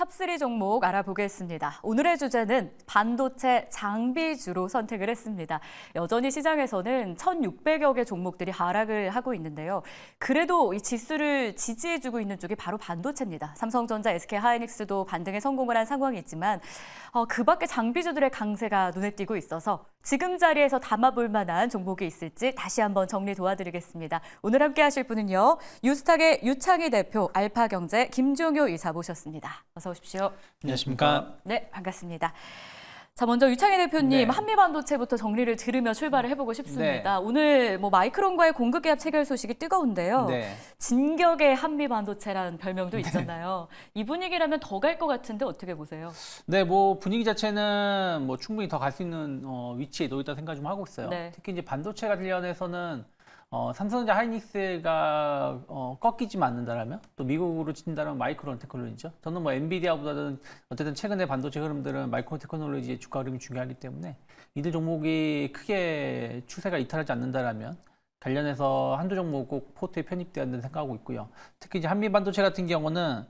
탑3 종목 알아보겠습니다. 오늘의 주제는 반도체 장비주로 선택을 했습니다. 여전히 시장에서는 1,600여 개 종목들이 하락을 하고 있는데요. 그래도 이 지수를 지지해주고 있는 쪽이 바로 반도체입니다. 삼성전자, SK하이닉스도 반등에 성공을 한 상황이지만 그 밖에 장비주들의 강세가 눈에 띄고 있어서 지금 자리에서 담아볼 만한 종목이 있을지 다시 한번 정리 도와드리겠습니다. 오늘 함께 하실 분은요. 유스탁의 유창희 대표, 알파경제 김종효 이사 모셨습니다. 어서 오십시오. 안녕하십니까. 네, 반갑습니다. 자, 먼저 유창희 대표님, 한미반도체부터 정리를 들으며 출발을 해보고 싶습니다. 오늘 마이크론과의 공급 계약 체결 소식이 뜨거운데요. 진격의 한미반도체라는 별명도 있잖아요. 이 분위기라면 더 갈 것 같은데 어떻게 보세요? 네, 분위기 자체는 충분히 더 갈 수 있는 위치에 놓였다 생각 좀 하고 있어요. 특히 이제 반도체 관련해서는 삼성전자 하이닉스가 꺾이지만 않는다라면 또 미국으로 친다면 마이크론 테크놀로지죠. 저는 엔비디아보다는 어쨌든 최근의 반도체 흐름들은 마이크론 테크놀로지의 주가 흐름이 중요하기 때문에 이들 종목이 크게 추세가 이탈하지 않는다라면 관련해서 한두 종목 꼭 포트에 편입돼야 된다는 생각하고 있고요. 특히 이제 한미 반도체 같은 경우는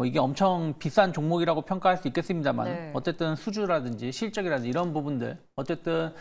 이게 엄청 비싼 종목이라고 평가할 수 있겠습니다만 어쨌든 수주라든지 실적이라든지 이런 부분들 어쨌든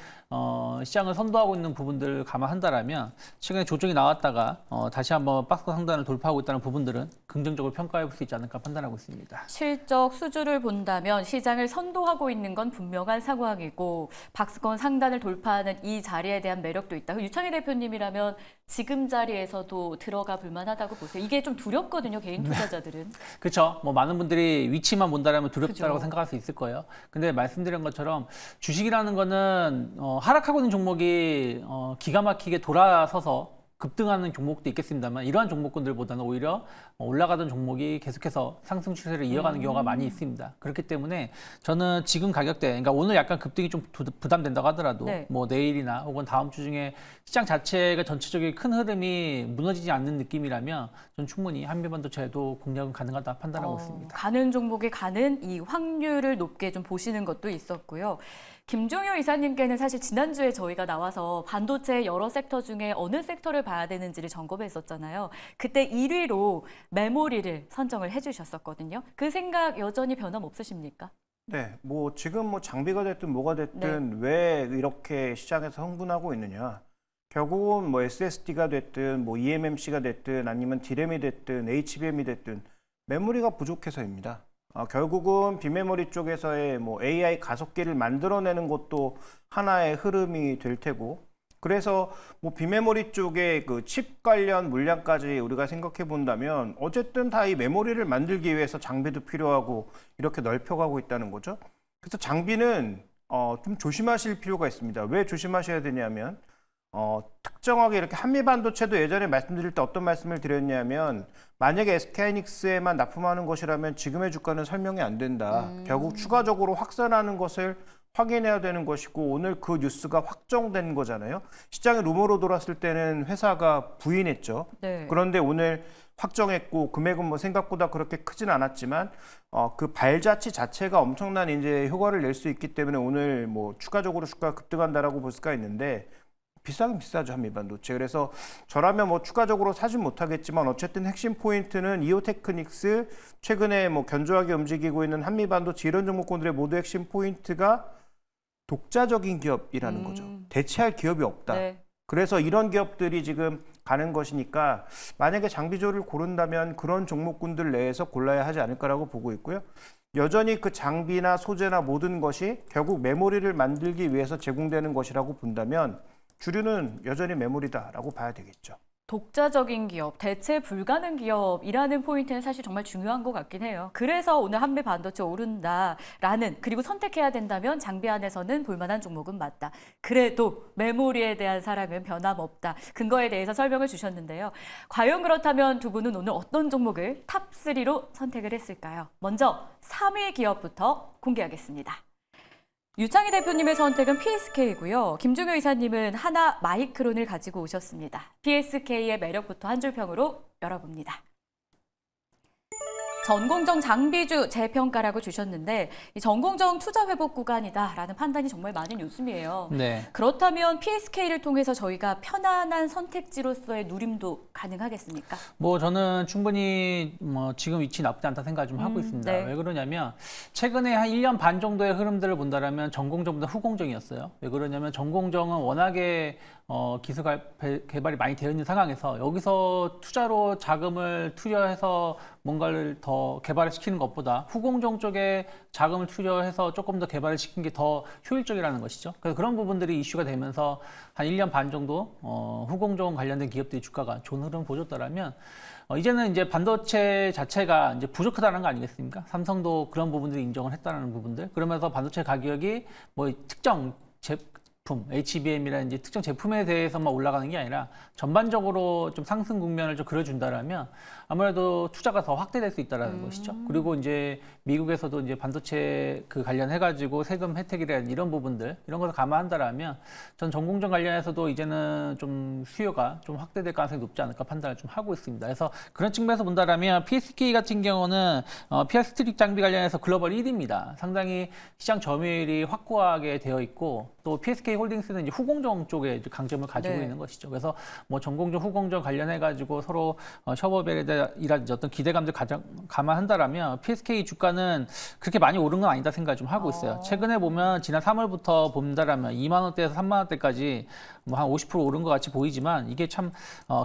시장을 선도하고 있는 부분들을 감안한다라면 최근에 조정이 나왔다가 다시 한번 박스 상단을 돌파하고 있다는 부분들은 긍정적으로 평가해 볼 수 있지 않을까 판단하고 있습니다. 실적 수주를 본다면 시장을 선도하고 있는 건 분명한 상황이고 박스권 상단을 돌파하는 이 자리에 대한 매력도 있다. 유창희 대표님이라면 지금 자리에서도 들어가 볼 만하다고 보세요. 이게 좀 두렵거든요, 개인 투자자들은. 그렇죠. 많은 분들이 위치만 본다면 두렵다고 생각할 수 있을 거예요. 근데 말씀드린 것처럼 주식이라는 거는 하락하고 있는 종목이 기가 막히게 돌아서서 급등하는 종목도 있겠습니다만 이러한 종목군들보다는 오히려 올라가던 종목이 계속해서 상승 추세를 이어가는 경우가 많이 있습니다. 그렇기 때문에 저는 지금 가격대, 그러니까 오늘 약간 급등이 좀 부담된다고 하더라도 내일이나 혹은 다음 주 중에 시장 자체가 전체적인 큰 흐름이 무너지지 않는 느낌이라면 저는 충분히 한미반도체에도 공략은 가능하다 판단하고 있습니다. 가는 종목이 가는 이 확률을 높게 좀 보시는 것도 있었고요. 김종효 이사님께는 사실 지난주에 저희가 나와서 반도체 여러 섹터 중에 어느 섹터를 봐야 되는지를 점검했었잖아요. 그때 1위로 메모리를 선정을 해주셨었거든요. 그 생각 여전히 변함없으십니까? 네, 지금 장비가 됐든 뭐가 됐든 왜 이렇게 시장에서 흥분하고 있느냐. 결국은 SSD가 됐든 eMMC가 됐든 아니면 D램이 됐든 HBM이 됐든 메모리가 부족해서입니다. 결국은 비메모리 쪽에서의 AI 가속기를 만들어내는 것도 하나의 흐름이 될 테고, 그래서 비메모리 쪽에 그 칩 관련 물량까지 우리가 생각해 본다면 어쨌든 다 이 메모리를 만들기 위해서 장비도 필요하고 이렇게 넓혀가고 있다는 거죠. 그래서 장비는 좀 조심하실 필요가 있습니다. 왜 조심하셔야 되냐면 특정하게 이렇게 한미반도체도 예전에 말씀드릴 때 어떤 말씀을 드렸냐면 만약에 SK하이닉스에만 납품하는 것이라면 지금의 주가는 설명이 안 된다. 결국 추가적으로 확산하는 것을 확인해야 되는 것이고 오늘 그 뉴스가 확정된 거잖아요. 시장에 루머로 돌았을 때는 회사가 부인했죠. 그런데 오늘 확정했고 금액은 생각보다 그렇게 크진 않았지만 그 발자취 자체가 엄청난 이제 효과를 낼 수 있기 때문에 오늘 추가적으로 주가가 급등한다라고 볼 수가 있는데 비싸긴 비싸죠, 한미반도체. 그래서 저라면 추가적으로 사진 못하겠지만 어쨌든 핵심 포인트는 이오테크닉스 최근에 견조하게 움직이고 있는 한미반도체 이런 종목군들의 모두 핵심 포인트가 독자적인 기업이라는 거죠. 대체할 기업이 없다. 그래서 이런 기업들이 지금 가는 것이니까 만약에 장비조를 고른다면 그런 종목군들 내에서 골라야 하지 않을까라고 보고 있고요. 여전히 그 장비나 소재나 모든 것이 결국 메모리를 만들기 위해서 제공되는 것이라고 본다면 주류는 여전히 메모리다라고 봐야 되겠죠. 독자적인 기업, 대체 불가능 기업이라는 포인트는 사실 정말 중요한 것 같긴 해요. 그래서 오늘 한미 반도체 오른다라는, 그리고 선택해야 된다면 장비 안에서는 볼만한 종목은 맞다. 그래도 메모리에 대한 사랑은 변함없다. 근거에 대해서 설명을 주셨는데요. 과연 그렇다면 두 분은 오늘 어떤 종목을 탑3로 선택을 했을까요? 먼저 3위 기업부터 공개하겠습니다. 유창희 대표님의 선택은 PSK이고요. 김종효 이사님은 하나 마이크론을 가지고 오셨습니다. PSK의 매력부터 한 줄 평으로 열어봅니다. 전공정 장비주 재평가라고 주셨는데 이 전공정 투자 회복 구간이다라는 판단이 정말 많은 요즘이에요. 네. 그렇다면 PSK를 통해서 저희가 편안한 선택지로서의 누림도 가능하겠습니까? 뭐 저는 충분히 뭐 지금 위치 나쁘지 않다 생각 좀 하고 있습니다. 네. 왜 그러냐면 최근에 한 1년 반 정도의 흐름들을 본다라면 전공정보다 후공정이었어요. 왜 그러냐면 전공정은 워낙에 기술 개발이 많이 되어 있는 상황에서 여기서 투자로 자금을 투여해서 뭔가를 더 개발을 시키는 것보다 후공정 쪽에 자금을 투여해서 조금 더 개발을 시킨 게 더 효율적이라는 것이죠. 그래서 그런 부분들이 이슈가 되면서 한 1년 반 정도 후공정 관련된 기업들이 주가가 좋은 흐름을 보여줬다라면 이제는 이제 반도체 자체가 이제 부족하다는 거 아니겠습니까? 삼성도 그런 부분들이 인정을 했다는 부분들. 그러면서 반도체 가격이 뭐 특정 제품, HBM이라든지 특정 제품에 대해서만 올라가는 게 아니라 전반적으로 좀 상승 국면을 좀 그려준다라면 아무래도 투자가 더 확대될 수 있다라는 것이죠. 그리고 이제 미국에서도 이제 반도체 그 관련해가지고 세금 혜택이라든지 이런 부분들 이런 것을 감안한다라면 전 전공정 관련해서도 이제는 좀 수요가 좀 확대될 가능성이 높지 않을까 판단을 좀 하고 있습니다. 그래서 그런 측면에서 본다라면 PSK 같은 경우는 PR 스트릭 장비 관련해서 글로벌 1위입니다. 상당히 시장 점유율이 확고하게 되어 있고 또 PSK 홀딩스는 이제 후공정 쪽에 강점을 가지고 네. 있는 것이죠. 그래서 뭐 전공정, 후공정 관련해가지고 서로 협업이라든지 어떤 기대감들 감안한다라면 PSK 주가는 그렇게 많이 오른 건 아니다 생각을 좀 하고 있어요. 최근에 보면 지난 3월부터 본다라면 2만 원대에서 3만 원대까지 뭐 한 50% 오른 것 같이 보이지만 이게 참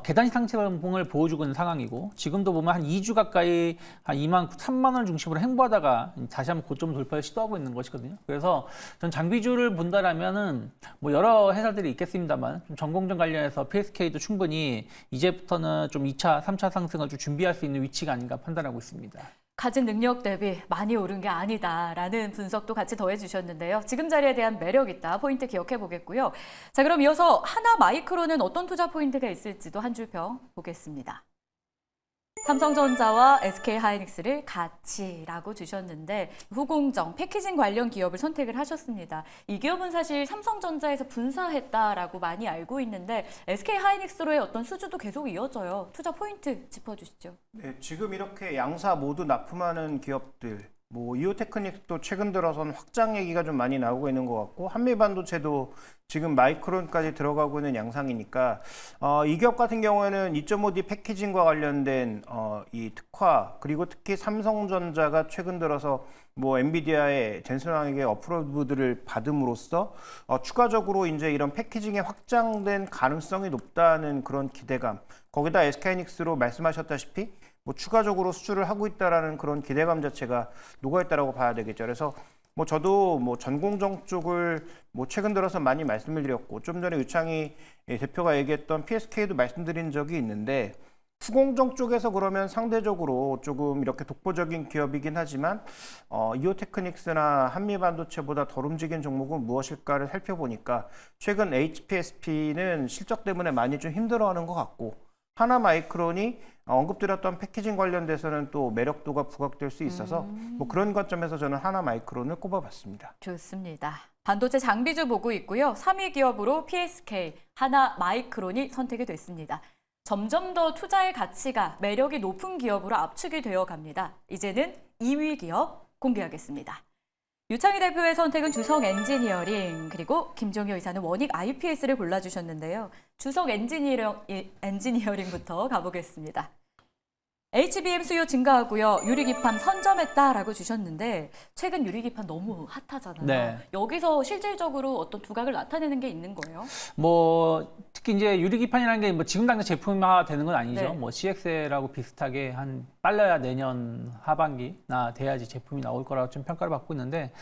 계단식 상승을 보여주고 있는 상황이고 지금도 보면 한 2주 가까이 한 2만 3만 원 중심으로 행보하다가 다시 한번 고점 돌파를 시도하고 있는 것이거든요. 그래서 전 장비주를 본다라면은 뭐 여러 회사들이 있겠습니다만 좀 전공정 관련해서 PSK도 충분히 이제부터는 좀 2차, 3차 상승을 좀 준비할 수 있는 위치가 아닌가 판단하고 있습니다. 가진 능력 대비 많이 오른 게 아니다라는 분석도 같이 더해 주셨는데요. 지금 자리에 대한 매력 있다 포인트 기억해 보겠고요. 자, 그럼 이어서 하나 마이크로는 어떤 투자 포인트가 있을지도 한 줄 평 보겠습니다. 삼성전자와 SK하이닉스를 같이라고 주셨는데 후공정, 패키징 관련 기업을 선택을 하셨습니다. 이 기업은 사실 삼성전자에서 분사했다라고 많이 알고 있는데 SK하이닉스로의 어떤 수주도 계속 이어져요. 투자 포인트 짚어주시죠. 네, 지금 이렇게 양사 모두 납품하는 기업들, 뭐 이오테크닉도 최근 들어서는 확장 얘기가 좀 많이 나오고 있는 것 같고 한미반도체도 지금 마이크론까지 들어가고 있는 양상이니까 이 기업 같은 경우에는 2.5D 패키징과 관련된 이 특화 그리고 특히 삼성전자가 최근 들어서 뭐 엔비디아의 젠슨 황에게 어프로드를 받음으로써 추가적으로 이제 이런 패키징의 확장된 가능성이 높다는 그런 기대감 거기다 SK하이닉스로 말씀하셨다시피 뭐 추가적으로 수주를 하고 있다라는 그런 기대감 자체가 녹아있다라고 봐야 되겠죠. 그래서 뭐 저도 뭐 전공정 쪽을 뭐 최근 들어서 많이 말씀을 드렸고 좀 전에 유창희 대표가 얘기했던 PSK도 말씀드린 적이 있는데 후공정 쪽에서 그러면 상대적으로 조금 이렇게 독보적인 기업이긴 하지만 이오테크닉스나 한미반도체보다 덜 움직인 종목은 무엇일까를 살펴보니까 최근 HPSP는 실적 때문에 많이 좀 힘들어하는 것 같고 하나마이크론이 언급드렸던 패키징 관련돼서는 또 매력도가 부각될 수 있어서 뭐 그런 관점에서 저는 하나마이크론을 꼽아봤습니다. 좋습니다. 반도체 장비주 보고 있고요. 3위 기업으로 PSK, 하나마이크론이 선택이 됐습니다. 점점 더 투자의 가치가 매력이 높은 기업으로 압축이 되어 갑니다. 이제는 2위 기업 공개하겠습니다. 유창희 대표의 선택은 주성 엔지니어링 그리고 김종효 이사는 원익 IPS를 골라주셨는데요. 주성 엔지니어링부터 가보겠습니다. HBM 수요 증가하고요. 유리기판 선점했다라고 주셨는데 최근 유리기판 너무 핫하잖아요. 네. 여기서 실질적으로 어떤 두각을 나타내는 게 있는 거예요? 뭐 특히 이제 유리기판이라는 게 뭐 지금 당장 제품화 되는 건 아니죠. 네. 뭐 CXL하고 비슷하게 한 빨라야 내년 하반기나 돼야지 제품이 나올 거라고 좀 평가를 받고 있는데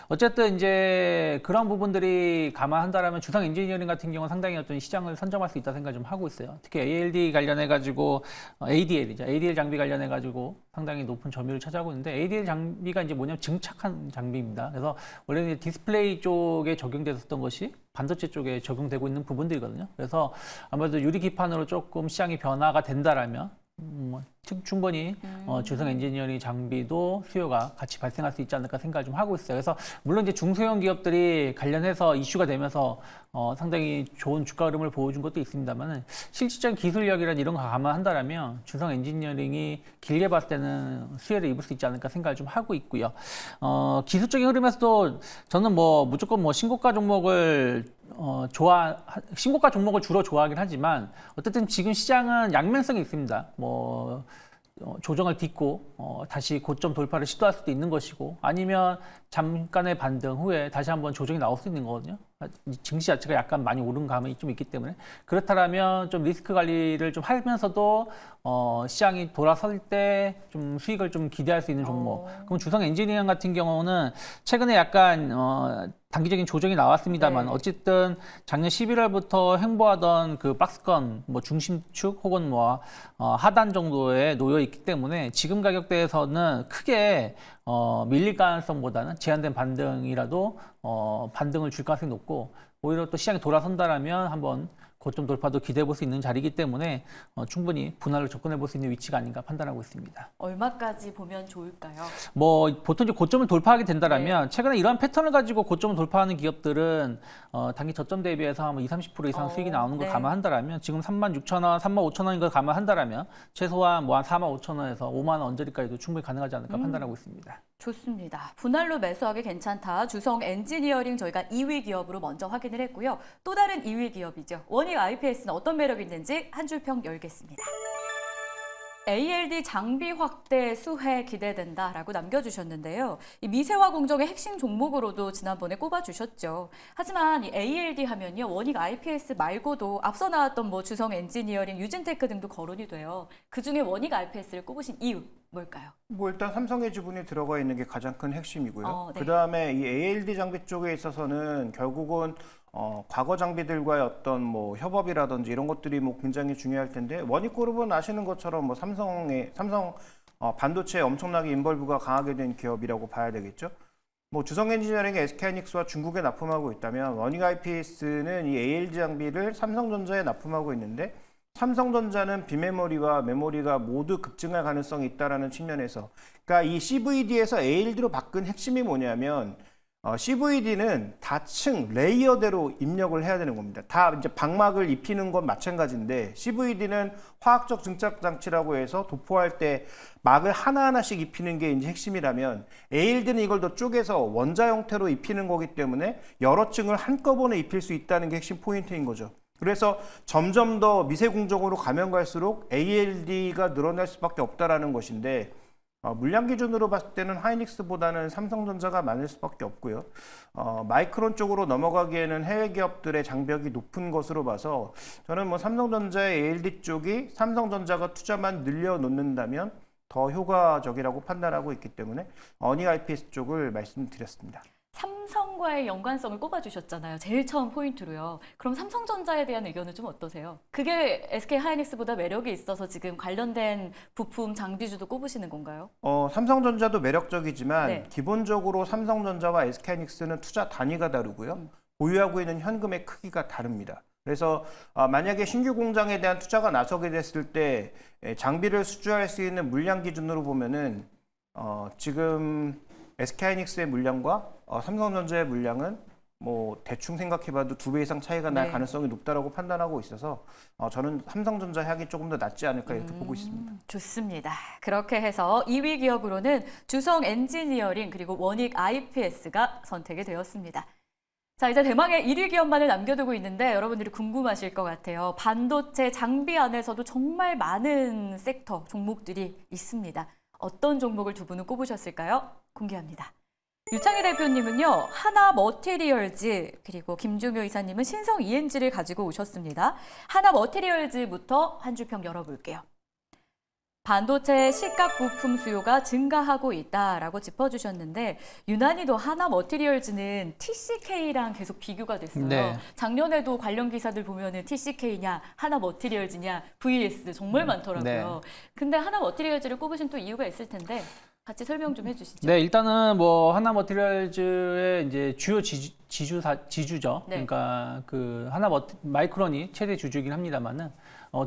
어쨌든 이제 그런 부분들이 감안한다라면 주성 엔지니어링 같은 경우는 상당히 어떤 시장을 선점할 수 있다 생각 좀 하고 있어요. 특히 ALD 관련해 가지고 ADL이죠. ADL 장비 관련해 가지고 상당히 높은 점유율을 차지하고 있는데 ADL 장비가 이제 뭐냐면 증착한 장비입니다. 그래서 원래는 이제 디스플레이 쪽에 적용됐었던 것이 반도체 쪽에 적용되고 있는 부분들이거든요. 그래서 아무래도 유리기판으로 조금 시장이 변화가 된다라면 충분히 주성 엔지니어링 장비도 수요가 같이 발생할 수 있지 않을까 생각을 좀 하고 있어요. 그래서 물론 이제 중소형 기업들이 관련해서 이슈가 되면서 상당히 좋은 주가 흐름을 보여준 것도 있습니다만 실질적인 기술력이란 이런 거 감안한다라면 주성 엔지니어링이 길게 봤을 때는 수혜를 입을 수 있지 않을까 생각을 좀 하고 있고요. 기술적인 흐름에서도 저는 뭐 무조건 뭐 신고가 종목을 신고가 종목을 주로 좋아하긴 하지만 어쨌든 지금 시장은 양면성이 있습니다. 뭐 조정을 딛고 다시 고점 돌파를 시도할 수도 있는 것이고 아니면 잠깐의 반등 후에 다시 한번 조정이 나올 수 있는 거거든요. 증시 자체가 약간 많이 오른 감이 좀 있기 때문에 그렇다면 좀 리스크 관리를 좀 하면서도 시장이 돌아설 때 좀 수익을 좀 기대할 수 있는 종목. 그럼 주성 엔지니어링 같은 경우는 최근에 약간 단기적인 조정이 나왔습니다만 네. 어쨌든 작년 11월부터 횡보하던 그 박스권 뭐 중심축 혹은 뭐 하단 정도에 놓여 있기 때문에 지금 가격대에서는 크게 밀릴 가능성보다는 제한된 반등이라도 반등을 줄 가능성이 높고 오히려 또 시장이 돌아선다라면 한번 고점 돌파도 기대해 볼 수 있는 자리이기 때문에 충분히 분할로 접근해 볼 수 있는 위치가 아닌가 판단하고 있습니다. 얼마까지 보면 좋을까요? 뭐 보통 이제 고점을 돌파하게 된다라면 최근에 이러한 패턴을 가지고 고점을 돌파하는 기업들은 단기 저점 대비해서 한 20-30% 이상 수익이 나오는 걸 감안한다라면 지금 36,000원, 35,000원인 걸 감안한다라면 최소한 뭐 한 45,000원에서 5만 원 언저리까지도 충분히 가능하지 않을까 판단하고 있습니다. 좋습니다. 분할로 매수하기 괜찮다. 주성 엔지니어링 저희가 2위 기업으로 먼저 확인을 했고요. 또 다른 2위 기업이죠. 원익 IPS는 어떤 매력이 있는지 한 줄 평 열겠습니다. ALD 장비 확대 수혜 기대된다라고 남겨주셨는데요. 이 미세화 공정의 핵심 종목으로도 지난번에 꼽아주셨죠. 하지만 이 ALD 하면요, 원익 IPS 말고도 앞서 나왔던 뭐 주성 엔지니어링, 유진테크 등도 거론이 돼요. 그 중에 원익 IPS를 꼽으신 이유 뭘까요? 뭐 일단 삼성의 지분이 들어가 있는 게 가장 큰 핵심이고요. 네. 그다음에 이 ALD 장비 쪽에 있어서는 결국은 과거 장비들과의 어떤 뭐 협업이라든지 이런 것들이 뭐 굉장히 중요할 텐데 원익그룹은 아시는 것처럼 뭐 삼성 반도체에 엄청나게 인벌브가 강하게 된 기업이라고 봐야 되겠죠. 뭐 주성 엔지니어링이 SK하이닉스와 중국에 납품하고 있다면 원익 IPS는 이 ALD 장비를 삼성전자에 납품하고 있는데 삼성전자는 비메모리와 메모리가 모두 급증할 가능성이 있다라는 측면에서 그러니까 이 CVD에서 ALD로 바꾼 핵심이 뭐냐면 CVD는 다층 레이어대로 입력을 해야 되는 겁니다. 다 이제 방막을 입히는 건 마찬가지인데 CVD는 화학적 증착 장치라고 해서 도포할 때 막을 하나하나씩 입히는 게 이제 핵심이라면 ALD는 이걸 더 쪼개서 원자 형태로 입히는 거기 때문에 여러 층을 한꺼번에 입힐 수 있다는 게 핵심 포인트인 거죠. 그래서 점점 더 미세 공정으로 가면 갈수록 ALD가 늘어날 수밖에 없다라는 것인데 물량 기준으로 봤을 때는 하이닉스보다는 삼성전자가 많을 수밖에 없고요. 마이크론 쪽으로 넘어가기에는 해외 기업들의 장벽이 높은 것으로 봐서 저는 뭐 삼성전자의 ALD 쪽이 삼성전자가 투자만 늘려놓는다면 더 효과적이라고 판단하고 있기 때문에 원익 IPS 쪽을 말씀드렸습니다. 삼성과의 연관성을 꼽아주셨잖아요. 제일 처음 포인트로요. 그럼 삼성전자에 대한 의견은 좀 어떠세요? 그게 SK하이닉스보다 매력이 있어서 지금 관련된 부품 장비주도 꼽으시는 건가요? 삼성전자도 매력적이지만 기본적으로 삼성전자와 SK하이닉스는 투자 단위가 다르고요. 보유하고 있는 현금의 크기가 다릅니다. 그래서 만약에 신규 공장에 대한 투자가 나서게 됐을 때 장비를 수주할 수 있는 물량 기준으로 보면은 지금 SK하이닉스의 물량과 삼성전자의 물량은 뭐 대충 생각해봐도 2배 이상 차이가 날 가능성이 높다라고 판단하고 있어서 저는 삼성전자 향이 조금 더 낫지 않을까 이렇게 보고 있습니다. 좋습니다. 그렇게 해서 2위 기업으로는 주성 엔지니어링 그리고 원익 IPS가 선택이 되었습니다. 자, 이제 대망의 1위 기업만을 남겨두고 있는데 여러분들이 궁금하실 것 같아요. 반도체 장비 안에서도 정말 많은 섹터, 종목들이 있습니다. 어떤 종목을 두 분은 꼽으셨을까요? 공개합니다. 유창희 대표님은요, 하나 머티리얼즈, 그리고 김종효 이사님은 신성 ENG를 가지고 오셨습니다. 하나 머티리얼즈부터 한 줄 평 열어볼게요. 반도체 시각 부품 수요가 증가하고 있다라고 짚어주셨는데 유난히도 하나 머티리얼즈는 TCK랑 계속 비교가 됐어요. 작년에도 관련 기사들 보면은 TCK냐, 하나 머티리얼즈냐, VS 정말 많더라고요. 근데 하나 머티리얼즈를 꼽으신 또 이유가 있을 텐데 같이 설명 좀 해주시죠. 네, 일단은 뭐 하나 머티리얼즈의 이제 주요 지주죠. 그러니까 그 하나 마이크론이 최대 주주이긴 합니다만은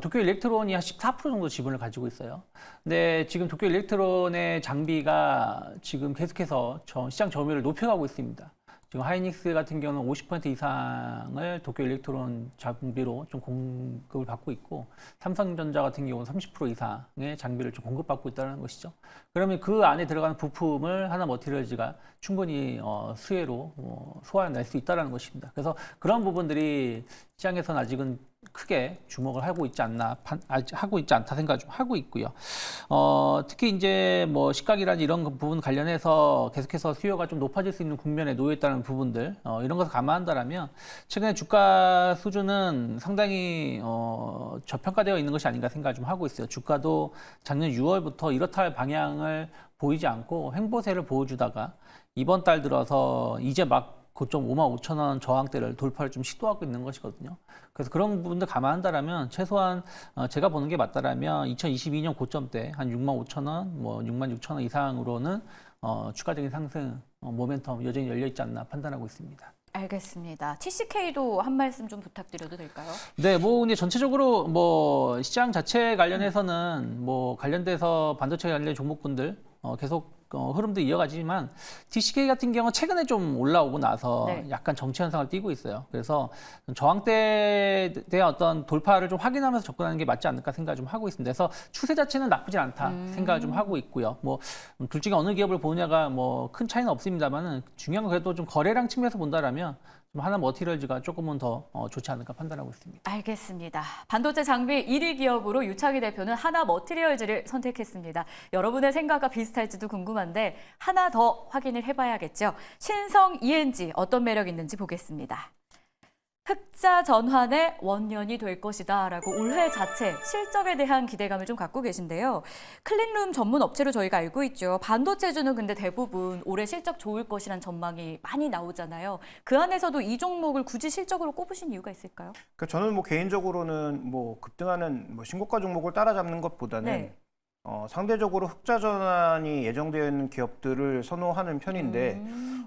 도쿄 일렉트론이 한 14% 정도 지분을 가지고 있어요. 근데 지금 도쿄 일렉트론의 장비가 지금 계속해서 시장 점유율을 높여가고 있습니다. 지금 하이닉스 같은 경우는 50% 이상을 도쿄 일렉트론 장비로 좀 공급을 받고 있고, 삼성전자 같은 경우는 30% 이상의 장비를 좀 공급받고 있다는 것이죠. 그러면 그 안에 들어가는 부품을 하나머티리얼즈가 충분히 수혜로 소화해낼 수 있다는 것입니다. 그래서 그런 부분들이 시장에서는 아직은 크게 주목을 하고 있지 않다 생각 좀 하고 있고요. 특히 이제 뭐 시가기라든지 이런 부분 관련해서 계속해서 수요가 좀 높아질 수 있는 국면에 놓여 있다는 부분들, 이런 것을 감안한다라면 최근에 주가 수준은 상당히 저평가되어 있는 것이 아닌가 생각 좀 하고 있어요. 주가도 작년 6월부터 이렇다 할 방향을 보이지 않고 횡보세를 보여주다가 이번 달 들어서 이제 막 고점 55,000원 저항대를 돌파를 좀 시도하고 있는 것이거든요. 그래서 그런 부분들 감안한다라면 최소한 제가 보는 게 맞다라면 2022년 고점 때 한 65,000원, 뭐 66,000원 이상으로는 추가적인 상승 모멘텀 여전히 열려 있지 않나 판단하고 있습니다. 알겠습니다. TCK도 한 말씀 좀 부탁드려도 될까요? 네, 뭐 근데 전체적으로 뭐 시장 자체 관련해서는 뭐 관련돼서 반도체 관련 종목군들 계속 흐름도 이어가지만 TCK 같은 경우는 최근에 좀 올라오고 나서 네. 약간 정체 현상을 띠고 있어요. 그래서 저항대에 대한 어떤 돌파를 좀 확인하면서 접근하는 게 맞지 않을까 생각을 좀 하고 있습니다. 그래서 추세 자체는 나쁘지 않다 생각을 좀 하고 있고요. 뭐 둘 중에 어느 기업을 보느냐가 뭐 큰 차이는 없습니다만은 중요한 건 그래도 좀 거래량 측면에서 본다라면 좀 하나머티리얼즈가 조금은 더 좋지 않을까 판단하고 있습니다. 알겠습니다. 반도체 장비 1위 기업으로 유창희 대표는 하나머티리얼즈를 선택했습니다. 여러분의 생각과 비슷할지도 궁금한데 하나 더 확인을 해봐야겠죠. 신성 ENG 어떤 매력이 있는지 보겠습니다. 흑자 전환의 원년이 될 것이다 라고 올해 자체 실적에 대한 기대감을 좀 갖고 계신데요. 클린룸 전문 업체로 저희가 알고 있죠. 반도체주는 근데 대부분 올해 실적 좋을 것이란 전망이 많이 나오잖아요. 그 안에서도 이 종목을 굳이 실적으로 꼽으신 이유가 있을까요? 그러니까 저는 뭐 개인적으로는 뭐 급등하는 뭐 신고가 종목을 따라잡는 것보다는 네. 상대적으로 흑자 전환이 예정되어 있는 기업들을 선호하는 편인데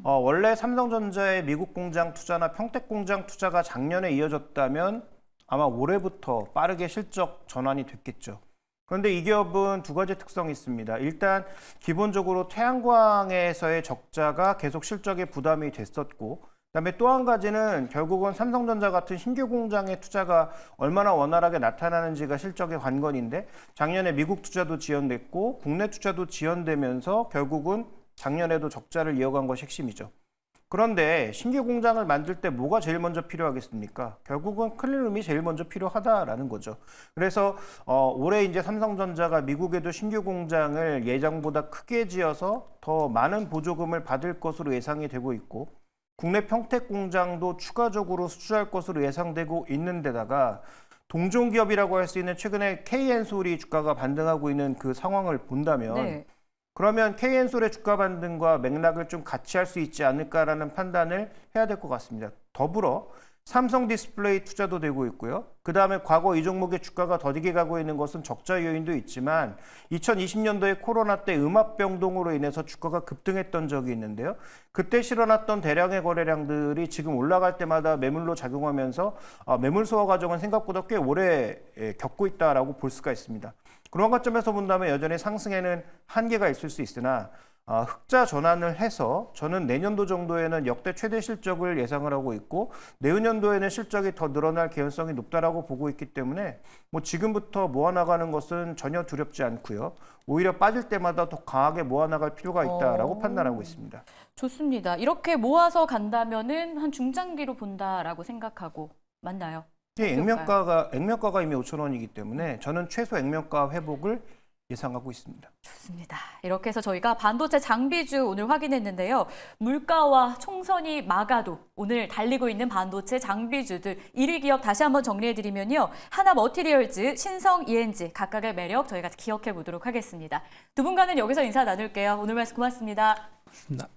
원래 삼성전자의 미국 공장 투자나 평택 공장 투자가 작년에 이어졌다면 아마 올해부터 빠르게 실적 전환이 됐겠죠. 그런데 이 기업은 두 가지 특성이 있습니다. 일단 기본적으로 태양광에서의 적자가 계속 실적에 부담이 됐었고, 그다음에 또 한 가지는 결국은 삼성전자 같은 신규 공장의 투자가 얼마나 원활하게 나타나는지가 실적의 관건인데, 작년에 미국 투자도 지연됐고 국내 투자도 지연되면서 결국은 작년에도 적자를 이어간 것이 핵심이죠. 그런데 신규 공장을 만들 때 뭐가 제일 먼저 필요하겠습니까? 결국은 클린룸이 제일 먼저 필요하다라는 거죠. 그래서 올해 이제 삼성전자가 미국에도 신규 공장을 예정보다 크게 지어서 더 많은 보조금을 받을 것으로 예상이 되고 있고, 국내 평택 공장도 추가적으로 수주할 것으로 예상되고 있는 데다가 동종기업이라고 할 수 있는 최근에 KN솔이 주가가 반등하고 있는 그 상황을 본다면 네. 그러면 KN솔의 주가 반등과 맥락을 좀 같이 할 수 있지 않을까라는 판단을 해야 될 것 같습니다. 더불어 삼성 디스플레이 투자도 되고 있고요. 그다음에 과거 이 종목의 주가가 더디게 가고 있는 것은 적자 요인도 있지만 2020년도에 코로나 때 음압병동으로 인해서 주가가 급등했던 적이 있는데요. 그때 실어놨던 대량의 거래량들이 지금 올라갈 때마다 매물로 작용하면서 매물 소화 과정은 생각보다 꽤 오래 겪고 있다라고 볼 수가 있습니다. 그런 관점에서 본다면 여전히 상승에는 한계가 있을 수 있으나 흑자 전환을 해서 저는 내년도 정도에는 역대 최대 실적을 예상을 하고 있고, 내후년도에는 실적이 더 늘어날 개연성이 높다라고 보고 있기 때문에 뭐 지금부터 모아나가는 것은 전혀 두렵지 않고요. 오히려 빠질 때마다 더 강하게 모아나갈 필요가 있다라고 판단하고 있습니다. 좋습니다. 이렇게 모아서 간다면은 한 중장기로 본다라고 생각하고 맞나요? 예, 액면가가 이미 5,000원이기 때문에 저는 최소 액면가 회복을 예상하고 있습니다. 좋습니다. 이렇게 해서 저희가 반도체 장비주 오늘 확인했는데요. 물가와 총선이 막아도 오늘 달리고 있는 반도체 장비주들 1위 기업 다시 한번 정리해드리면요. 하나머티리얼즈, 신성 ENG 각각의 매력 저희가 기억해 보도록 하겠습니다. 두 분과는 여기서 인사 나눌게요. 오늘 말씀 고맙습니다. 고맙습니다.